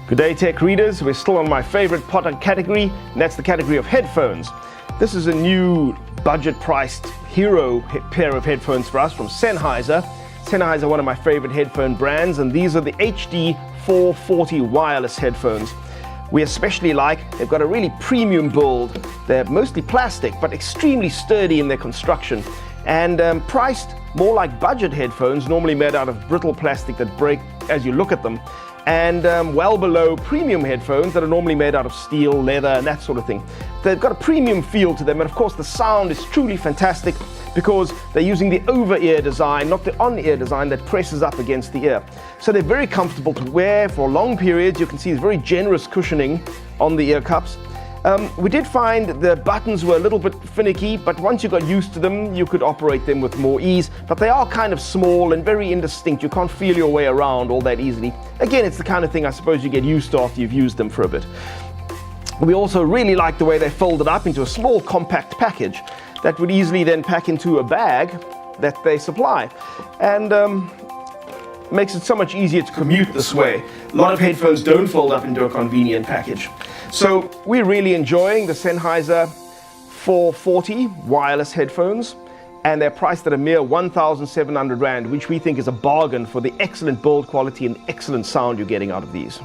Good day, tech readers. We're still on my favorite product category, and that's the category of headphones. This is a new budget-priced hero pair of headphones for us from Sennheiser. Sennheiser, one of my favorite headphone brands, and these are the HD 440 wireless headphones. We especially like, they've got a really premium build. They're mostly plastic, but extremely sturdy in their construction, and priced more like budget headphones, normally made out of brittle plastic that break as you look at them, and well below premium headphones that are normally made out of steel, leather, and that sort of thing. They've got a premium feel to them, and of course the sound is truly fantastic because they're using the over-ear design, not the on-ear design that presses up against the ear. So they're very comfortable to wear for long periods. You can see it's very generous cushioning on the ear cups. We did find the buttons were a little bit finicky, but once you got used to them, you could operate them with more ease. But they are kind of small and very indistinct. You can't feel your way around all that easily. Again, it's the kind of thing I suppose you get used to after you've used them for a bit. We also really like the way they folded up into a small compact package that would easily then pack into a bag that they supply. And makes it so much easier to commute this way. A lot of headphones don't fold up into a convenient package. So we're really enjoying the Sennheiser 440 wireless headphones, and they're priced at a mere 1,700 Rand, which we think is a bargain for the excellent build quality and excellent sound you're getting out of these.